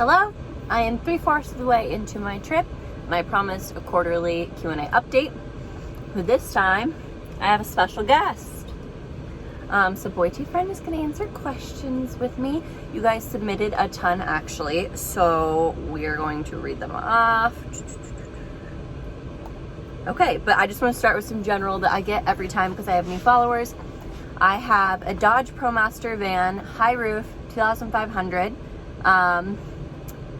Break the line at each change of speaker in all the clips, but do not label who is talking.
Hello, I am 3/4 of the way into my trip, and I promised a quarterly Q&A update. But this time, I have a special guest. So BOYTFRAN is going to answer questions with me. You guys submitted a ton, actually, so we're going to read them off. Okay, but I just want to start with some general that I get every time because I have new followers. I have a Dodge ProMaster van, high roof, 2,500.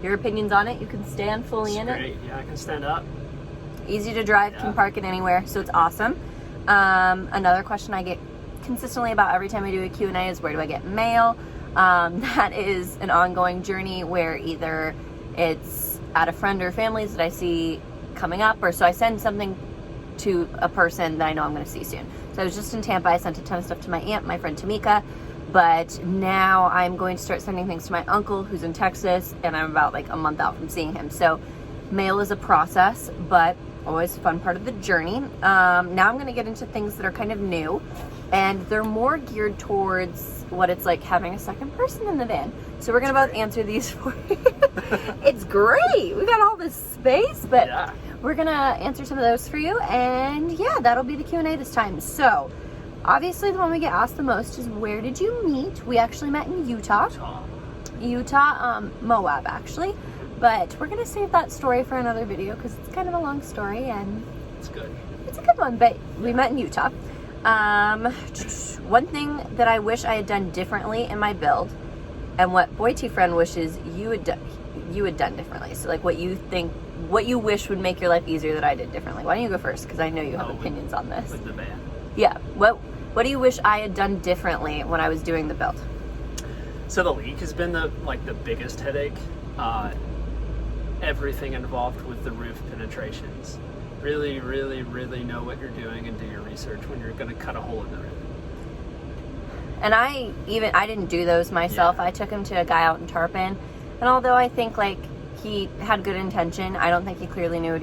Your opinions on it? You can stand fully in it.
Great. Yeah, I can stand up.
Easy to drive, can park it anywhere, so it's awesome. Another question I get consistently about every time I do a Q&A is, where do I get mail? That is an ongoing journey where either it's at a friend or family's that I see coming up, or so I send something to a person that I know I'm going to see soon. So I was just in Tampa. I sent a ton of stuff to my aunt, my friend Tamika, but now I'm going to start sending things to my uncle who's in Texas, and I'm about like a month out from seeing him. So mail is a process, but always a fun part of the journey. Now I'm going to get into things that are kind of new, and they're more geared towards what it's like having a second person in the van. So we're going to both answer these for you. It's great. We got all this space, but we're going to answer some of those for you. And yeah, that'll be the Q&A this time. So obviously the one we get asked the most is, where did you meet? We actually met in Utah, Moab actually. But we're going to save that story for another video because it's kind of a long story and
it's good.
It's a good one, but we met in Utah. One thing that I wish I had done differently in my build, and what BOYTFRAN wishes you had done differently. So like what you wish would make your life easier that I did differently. Why don't you go first? Because I know you have opinions on this.
With the van.
Yeah. What do you wish I had done differently when I was doing the build?
So the leak has been the biggest headache. Everything involved with the roof penetrations. Really, really, really know what you're doing and do your research when you're going to cut a hole in the roof.
And I didn't do those myself. I took him to a guy out in Tarpon, and although I think like he had good intention, I don't think he clearly knew what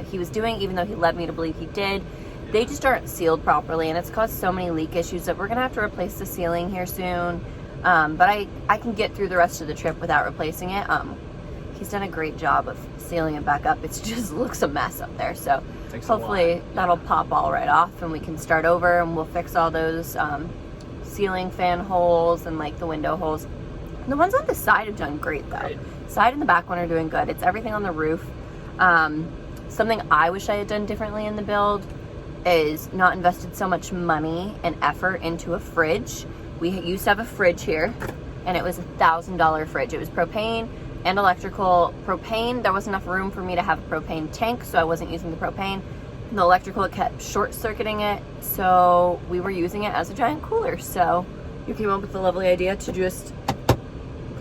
he was doing, even though he led me to believe he did. They just aren't sealed properly, and it's caused so many leak issues that we're gonna have to replace the ceiling here soon. But I can get through the rest of the trip without replacing it. He's done a great job of sealing it back up. It just looks a mess up there. So hopefully that'll pop all right off and we can start over, and we'll fix all those ceiling fan holes and like the window holes. The ones on the side have done great though. Side and the back one are doing good. It's everything on the roof. Something I wish I had done differently in the build is not invested so much money and effort into a fridge. We used to have a fridge here, and it was $1,000 fridge. It was propane and electrical. Propane, there wasn't enough room for me to have a propane tank, so I wasn't using the propane. The electrical, it kept short-circuiting it, so we were using it as a giant cooler. So you came up with the lovely idea to just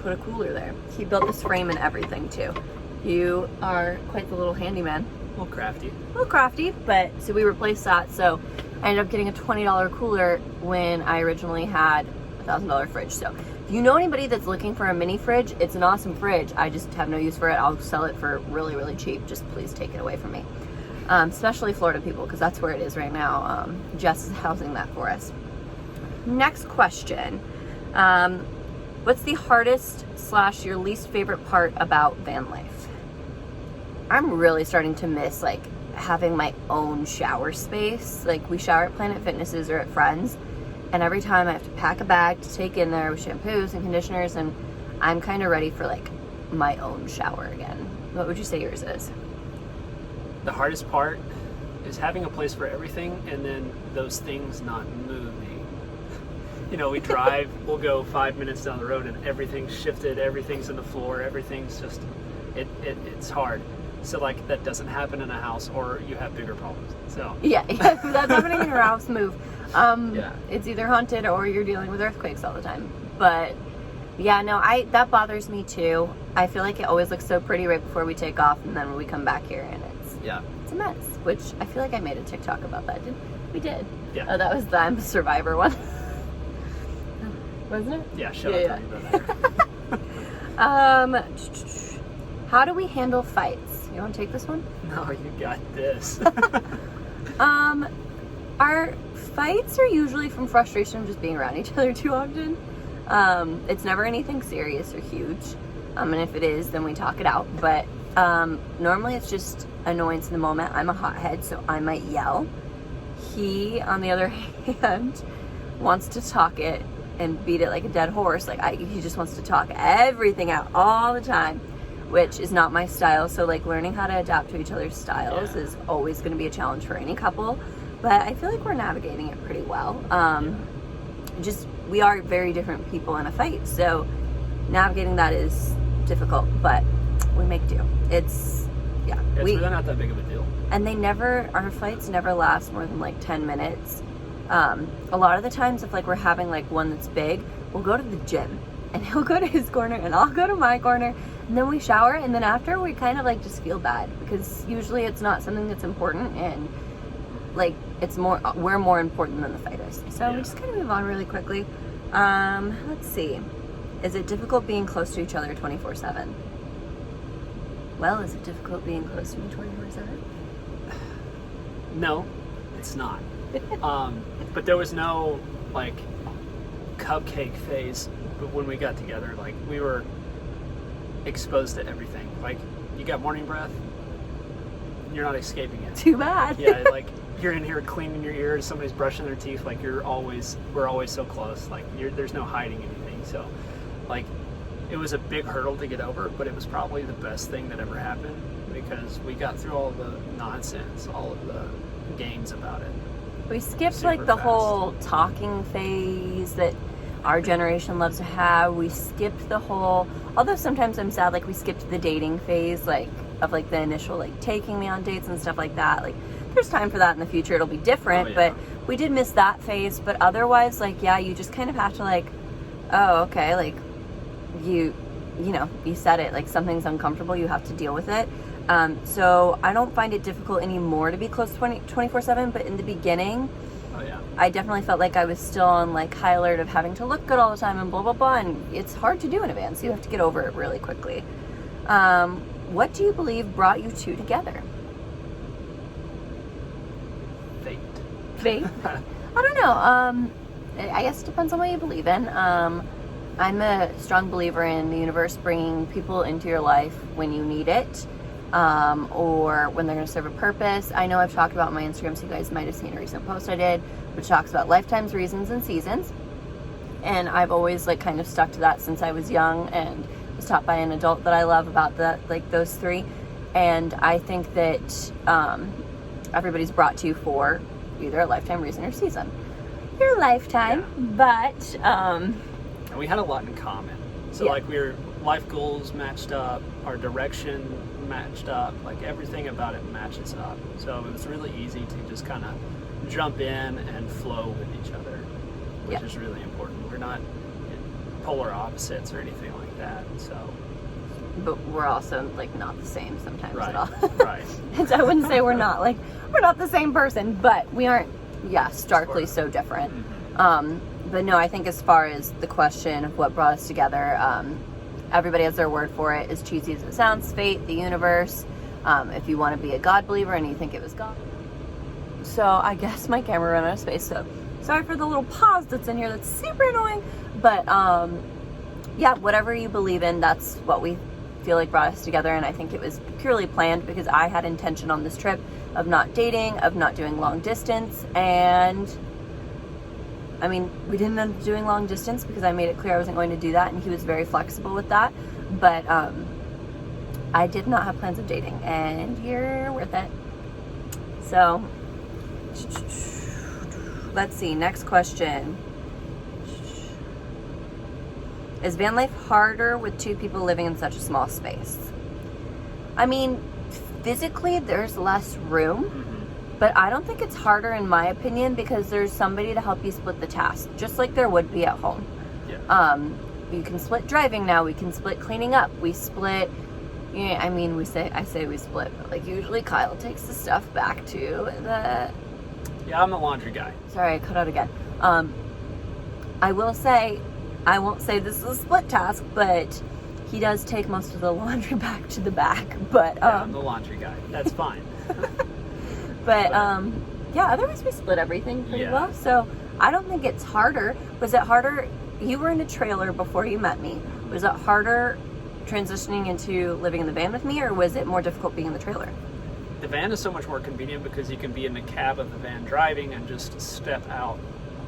put a cooler there. He built this frame and everything too. You are quite the little handyman.
A little crafty.
A little crafty, but so we replaced that. So I ended up getting a $20 cooler when I originally had a $1,000 fridge. So if you know anybody that's looking for a mini fridge, it's an awesome fridge. I just have no use for it. I'll sell it for really, really cheap. Just please take it away from me. Especially Florida people, because that's where it is right now. Jess is housing that for us. Next question. What's the hardest / your least favorite part about van life? I'm really starting to miss like having my own shower space. Like we shower at Planet Fitnesses or at friends, and every time I have to pack a bag to take in there with shampoos and conditioners, and I'm kind of ready for like my own shower again. What would you say yours is?
The hardest part is having a place for everything, and then those things not moving. You know, we drive, we'll go 5 minutes down the road and everything's shifted, everything's in the floor, everything's just, it's hard. So like that doesn't happen in a house, or you have bigger problems. So
yeah, if that's happening in your house, move. It's either haunted or you're dealing with earthquakes all the time. But yeah, no, that bothers me too. I feel like it always looks so pretty right before we take off, and then when we come back here and it's a mess. Which I feel like I made a TikTok about that. We did.
Yeah.
Oh, that was the I'm a Survivor one. Wasn't it?
Yeah, shut up.
How do we handle fights? You want to take this one?
No, you got this.
Our fights are usually from frustration of just being around each other too often. It's never anything serious or huge. And if it is, then we talk it out. But normally it's just annoyance in the moment. I'm a hothead, so I might yell. He, on the other hand, wants to talk it and beat it like a dead horse. Like he just wants to talk everything out all the time, which is not my style. So like learning how to adapt to each other's styles is always going to be a challenge for any couple. But I feel like we're navigating it pretty well. Just we are very different people in a fight, so navigating that is difficult, but we make do. It's
really not that big of a deal.
And our fights never last more than like 10 minutes. A lot of the times if like we're having like one that's big, we'll go to the gym and he'll go to his corner and I'll go to my corner, and then we shower, and then after we kind of like just feel bad because usually it's not something that's important, and like we're more important than the fight is. So we're just gonna move on really quickly. Let's see. Is it difficult being close to each other 24/7? Well, is it difficult being close to me 24/7?
No, it's not. But there was no like cupcake phase. But when we got together, like we were exposed to everything. Like you got morning breath, you're not escaping it.
Too bad.
Yeah, like you're in here cleaning your ears, somebody's brushing their teeth. Like we're always so close. Like there's no hiding anything. So, like it was a big hurdle to get over, but it was probably the best thing that ever happened because we got through all the nonsense, all of the games about it.
We skipped
Super
like the
fast.
whole talking phase that our generation loves to have. We skipped the whole, although sometimes I'm sad, like we skipped the dating phase, like of like the initial like taking me on dates and stuff like that. Like there's time for that in the future. It'll be different, but we did miss that phase. But otherwise, like, you just kind of have to like, oh, okay, like you know, you said it, like something's uncomfortable, you have to deal with it. So I don't find it difficult anymore to be close 24/7, but in the beginning, I definitely felt like I was still on like high alert of having to look good all the time and blah, blah, blah. And it's hard to do in advance. You have to get over it really quickly. What do you believe brought you two together? Fate? I don't know. I guess it depends on what you believe in. I'm a strong believer in the universe bringing people into your life when you need it, or when they're going to serve a purpose. I know I've talked about on my Instagram, so you guys might have seen a recent post I did, which talks about lifetimes, reasons, and seasons. And I've always like kind of stuck to that since I was young and was taught by an adult that I love about those three. And I think that everybody's brought to you for either a lifetime, reason, or season. Your lifetime, but
and we had a lot in common. So like life goals matched up, our direction matched up, like everything about it matches up. So it was really easy to just kind of jump in and flow with each other, which is really important. We're not polar opposites or anything like that. So,
but we're also like not the same sometimes at all.
Right.
And so I wouldn't say we're not the same person, but we aren't starkly so different. But no, I think as far as the question of what brought us together, everybody has their word for it. As cheesy as it sounds, fate, the universe. If you want to be a God believer and you think it was God. So I guess my camera ran out of space. So sorry for the little pause that's in here. That's super annoying. But whatever you believe in, that's what we feel like brought us together. And I think it was purely planned because I had intention on this trip of not dating, of not doing long distance, and I mean, we didn't end up doing long distance because I made it clear I wasn't going to do that, and he was very flexible with that. But I did not have plans of dating, and you're worth it. So, let's see. Next question. Is van life harder with two people living in such a small space? I mean, physically, there's less room. But I don't think it's harder in my opinion because there's somebody to help you split the task, just like there would be at home. You can split driving now. We can split cleaning up. We split. I mean, I say we split, but like usually Kyle takes the stuff back to the.
Yeah, I'm the laundry guy.
Sorry, I cut out again. I will say, I won't say this is a split task, but he does take most of the laundry back to the back. But
I'm the laundry guy. That's fine.
But otherwise we split everything pretty well. So I don't think it's harder. Was it harder? You were in a trailer before you met me. Was it harder transitioning into living in the van with me, or was it more difficult being in the trailer?
The van is so much more convenient because you can be in the cab of the van driving and just step out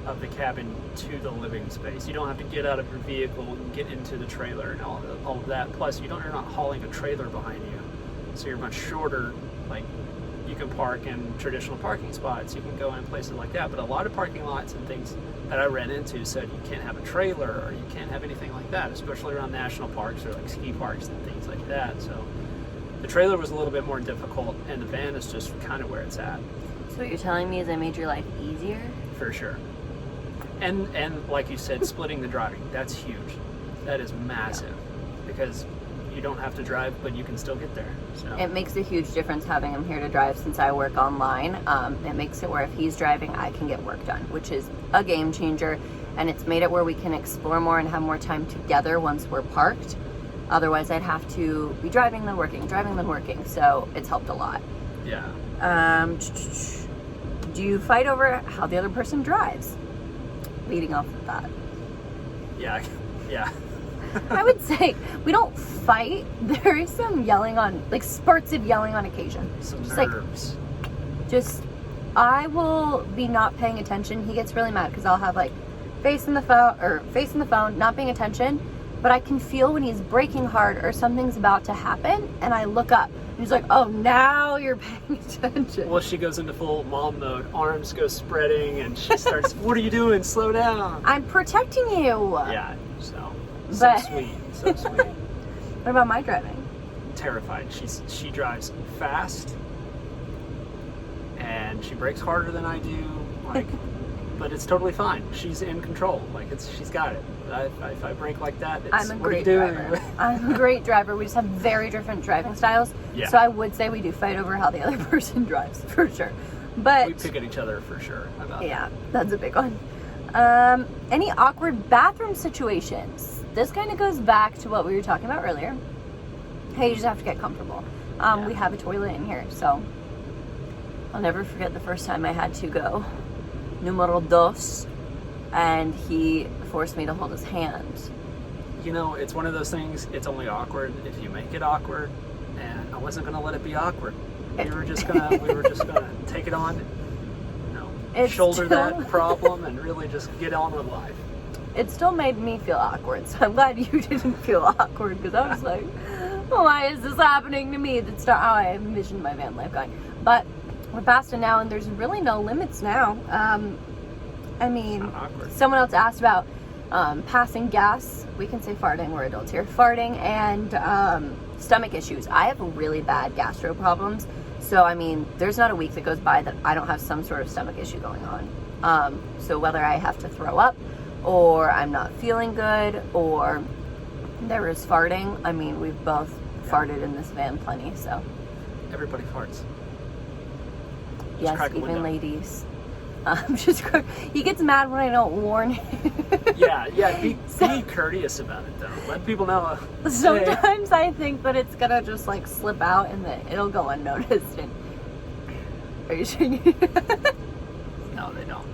of the cabin to the living space. You don't have to get out of your vehicle and get into the trailer and all of that. Plus, you're not hauling a trailer behind you, so you're much shorter. Like, you can park in traditional parking spots, you can go in places like that, but a lot of parking lots and things that I ran into said you can't have a trailer or you can't have anything like that, especially around national parks or like ski parks and things like that. So the trailer was a little bit more difficult, and the van is just kind of where it's at.
So what you're telling me is I made your life easier?
For sure. And like you said, splitting the driving, that's huge. That is massive, because you don't have to drive, but you can still get there. So
it makes a huge difference having him here to drive, since I work online. It makes it where if he's driving, I can get work done, which is a game changer. And it's made it where we can explore more and have more time together once we're parked. Otherwise, I'd have to be driving then working, driving then working. So it's helped a lot.
Yeah.
Do you fight over how the other person drives? Leading off of that.
Yeah. Yeah.
I would say we don't fight. There is some yelling on, like spurts of yelling on occasion.
Some
just
nerves.
I will be not paying attention. He gets really mad because I'll have like face in the phone, not paying attention. But I can feel when he's braking hard or something's about to happen, and I look up. And he's like, "Oh, now you're paying attention."
Well, she goes into full mom mode. Arms go spreading, and she starts, "What are you doing? Slow down."
I'm protecting you.
Yeah. So
But-
sweet. So sweet.
What about my driving?
Terrified. She drives fast, and she brakes harder than I do. Like, but it's totally fine. She's in control. Like, she's got it. If I brake like that, it's,
I'm a
what are you
great
doing?
driver. I'm a great driver. We just have very different driving styles.
Yeah.
So I would say we do fight over how the other person drives, for sure. But
We pick at each other for sure about
yeah, that's a big one. Any awkward bathroom situations? This kind of goes back to what we were talking about earlier. Hey, you just have to get comfortable.
Yeah.
We have a toilet in here, so I'll never forget the first time I had to go numero dos, and he forced me to hold his hand.
You know, it's one of those things, it's only awkward if you make it awkward, and I wasn't going to let it be awkward. We were just gonna take it on, shoulder that problem and really just get on with life.
It still made me feel awkward, so I'm glad you didn't feel awkward, because I was like, why is this happening to me? That's not how I envisioned my van life going. But we're past it now, and there's really no limits now. I mean, someone else asked about passing gas. We can say farting, we're adults here. Farting and stomach issues. I have really bad gastro problems. So, I mean, there's not a week that goes by that I don't have some sort of stomach issue going on. So whether I have to throw up, or I'm not feeling good, or there is farting. I mean, we've both farted in this van plenty, so.
Everybody farts.
Yes, even ladies. He gets mad when I don't warn him.
Yeah, be courteous about it though. Let people know.
Sometimes I think that it's gonna just like slip out and that it'll go unnoticed. And are you shaking?
No, they don't.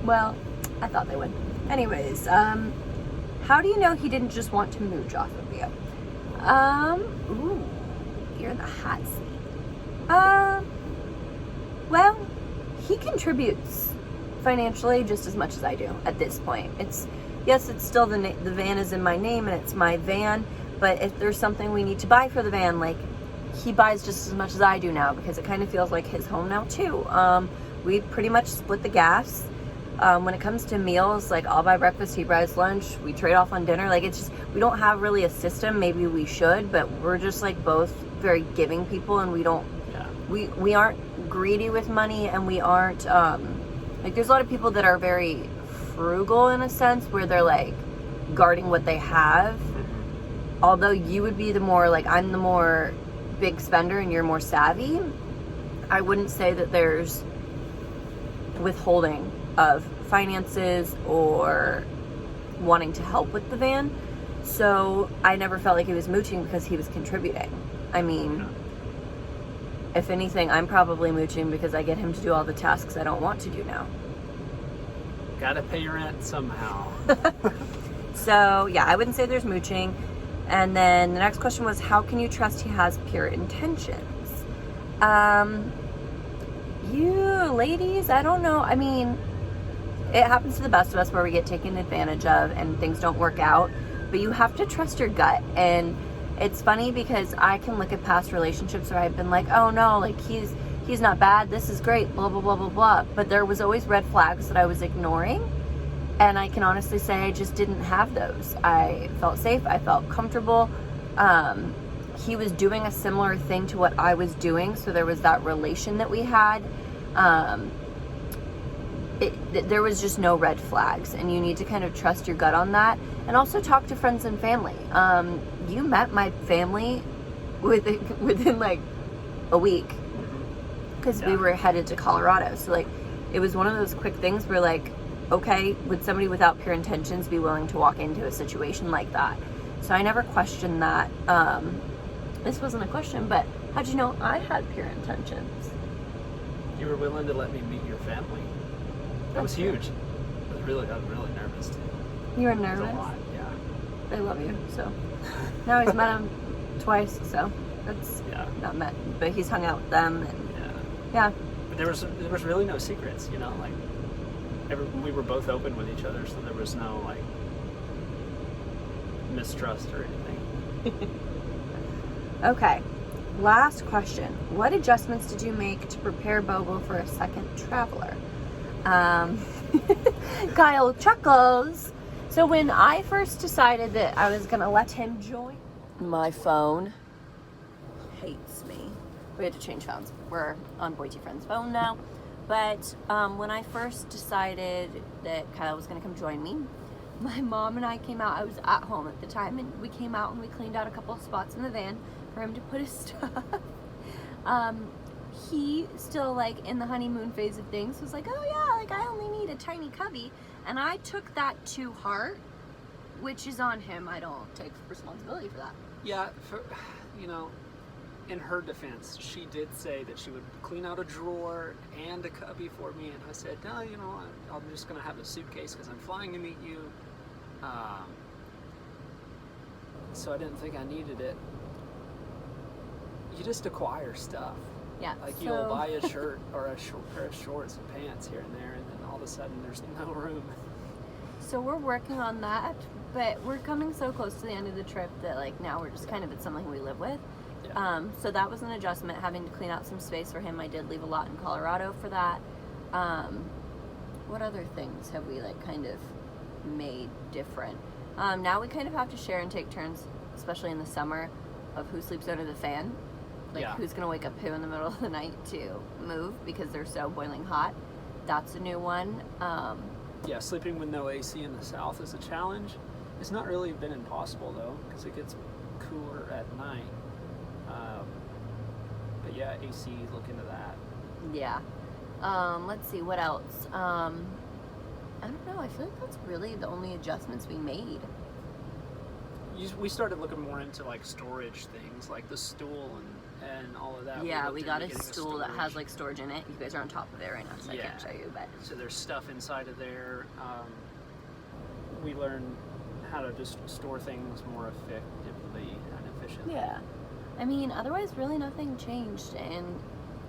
Well, I thought they would. Anyways, how do you know he didn't just want to mooch off of you? Ooh, you're in the hot seat. Well, he contributes financially just as much as I do at this point. It's still the van is in my name and it's my van, but if there's something we need to buy for the van, like, he buys just as much as I do now, because it kind of feels like his home now too. We pretty much split the gas. When it comes to meals, like, I'll buy breakfast, he buys lunch, we trade off on dinner. Like, it's just, we don't have really a system. Maybe we should, but we're just like both very giving people, and we don't, we aren't greedy with money, and we aren't, like, there's a lot of people that are very frugal in a sense, where they're like guarding what they have. Although you would be the more, like, I'm the more big spender and you're more savvy. I wouldn't say that there's withholding of finances or wanting to help with the van. So I never felt like he was mooching because he was contributing. I mean, if anything, I'm probably mooching because I get him to do all the tasks I don't want to do now.
Gotta pay rent somehow.
So yeah, I wouldn't say there's mooching. And then the next question was, how can you trust he has pure intentions? You ladies, I don't know. I mean, it happens to the best of us where we get taken advantage of and things don't work out, but you have to trust your gut. And it's funny because I can look at past relationships where I've been like, oh no, like he's not bad, this is great, blah, blah, blah, blah, blah. But there was always red flags that I was ignoring. And I can honestly say I just didn't have those. I felt safe, I felt comfortable. He was doing a similar thing to what I was doing, so there was that relation that we had. There was just no red flags, and you need to kind of trust your gut on that, and also talk to friends and family. You met my family within like a week, because we were headed to Colorado. So like, it was one of those quick things where like, okay, would somebody without pure intentions be willing to walk into a situation like that? So I never questioned that. This wasn't a question, but how'd you know I had pure intentions?
You were willing to let me meet your family. That was huge. I was really nervous too.
You were
It was
nervous?
a lot, yeah.
They love you, so. Now he's met him twice, so that's not met, but he's hung out with them, and yeah.
But there was really no secrets, you know, like we were both open with each other, so there was no like mistrust or anything.
Okay, last question. What adjustments did you make to prepare Bobo for a second traveler? Kyle chuckles. So when I first decided that I was gonna let him join, my phone hates me. We had to change phones. We're on BOYTFRAN's phone now. But when I first decided that Kyle was gonna come join me, my mom and I came out. I was at home at the time, and we came out and we cleaned out a couple of spots in the van for him to put his stuff. He still, like, in the honeymoon phase of things, was like, oh yeah, like I only need a tiny cubby. And I took that to heart, which is on him. I don't take responsibility for that.
Yeah, you know, in her defense, she did say that she would clean out a drawer and a cubby for me, and I said, no, you know, I'm just going to have a suitcase because I'm flying to meet you. So I didn't think I needed it. You just acquire stuff.
Yeah.
Like you'll buy a shirt or a pair of shorts and pants here and there, and then all of a sudden there's no room.
So we're working on that, but we're coming so close to the end of the trip that like now we're just kind of, it's something we live with.
Yeah.
So that was an adjustment, having to clean out some space for him. I did leave a lot in Colorado for that. What other things have we like kind of made different? Now we kind of have to share and take turns, especially in the summer, of who sleeps under the fan. Like who's gonna wake up who in the middle of the night to move because they're so boiling hot. That's a new one.
Yeah, sleeping with no AC in the south is a challenge. It's not really been impossible though, because it gets cooler at night. But yeah, AC, look into that.
Yeah. Let's see, what else? I don't know, I feel like that's really the only adjustments we made.
We started looking more into like storage things, like the stool and all of that.
Yeah, we got a stool that has like storage in it. You guys are on top of it right now, so I can't show you, but
so there's stuff inside of there. We learned how to just store things more effectively and efficiently.
Yeah. I mean, otherwise really nothing changed, and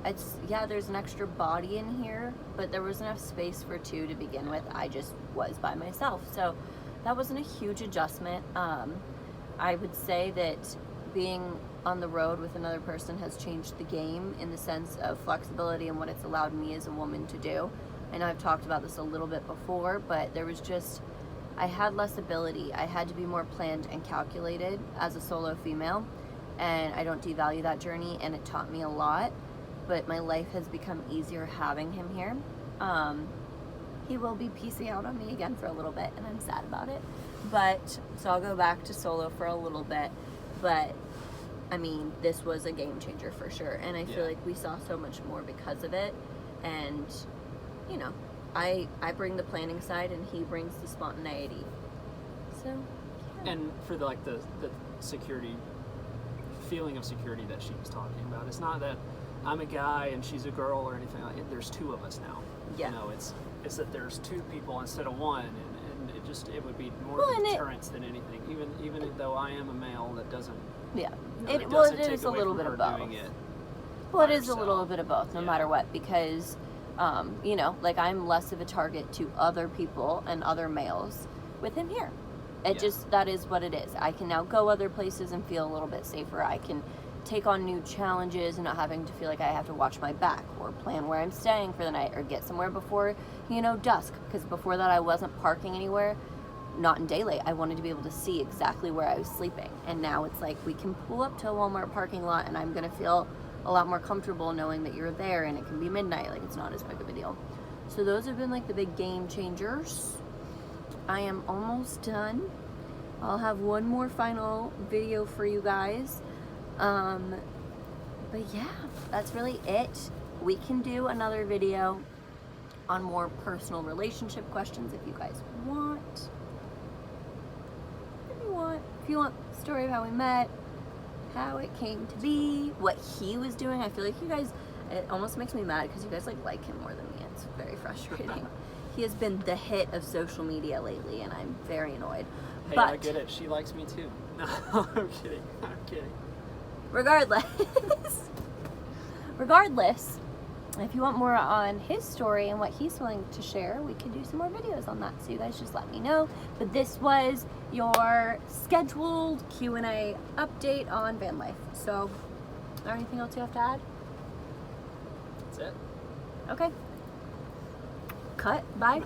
it's, there's an extra body in here, but there was enough space for two to begin with. I just was by myself, so that wasn't a huge adjustment. I would say that being on the road with another person has changed the game in the sense of flexibility and what it's allowed me as a woman to do. I know I've talked about this a little bit before, but there was just, I had less ability. I had to be more planned and calculated as a solo female, and I don't devalue that journey, and it taught me a lot, but my life has become easier having him here. He will be piecing out on me again for a little bit, and I'm sad about it. But, so I'll go back to solo for a little bit. But, I mean, this was a game changer for sure. And I feel like we saw so much more because of it. And, you know, I bring the planning side, and he brings the spontaneity. So, yeah.
And for the security, feeling of security that she was talking about, it's not that I'm a guy and she's a girl or anything like that. There's two of us now.
Yeah.
You know, it's that there's two people instead of one, and just it would be more
Well,
of
and
a deterrence than anything. Even though I am a male, that doesn't.
Yeah.
You know,
It
doesn't
is
take
a
away
little
from
bit of
her
both.
doing it
Well, it
by
is a little
herself.
bit of both, no
Yeah.
matter what, because, you know, like I'm less of a target to other people and other males with him here. It
Yeah.
just, that is what it is. I can now go other places and feel a little bit safer. I can take on new challenges and not having to feel like I have to watch my back or plan where I'm staying for the night or get somewhere before, you know, dusk. Because before that, I wasn't parking anywhere, not in daylight. I wanted to be able to see exactly where I was sleeping. And now it's like we can pull up to a Walmart parking lot and I'm going to feel a lot more comfortable knowing that you're there and it can be midnight. Like, it's not as big of a deal. So those have been like the big game changers. I am almost done. I'll have one more final video for you guys. But yeah, that's really it. We can do another video on more personal relationship questions if you guys want. If you want the story of how we met, how it came to be, what he was doing. I feel like you guys, it almost makes me mad because you guys like him more than me. It's very frustrating. He has been the hit of social media lately and I'm very annoyed.
Hey,
but
I get it. She likes me too. No, I'm kidding. I'm kidding.
regardless, if you want more on his story and what he's willing to share, we could do some more videos on that. So you guys just let me know. But this was your scheduled Q&A update on van life. So, is there anything else you have to add?
That's it.
Okay. Cut. Bye.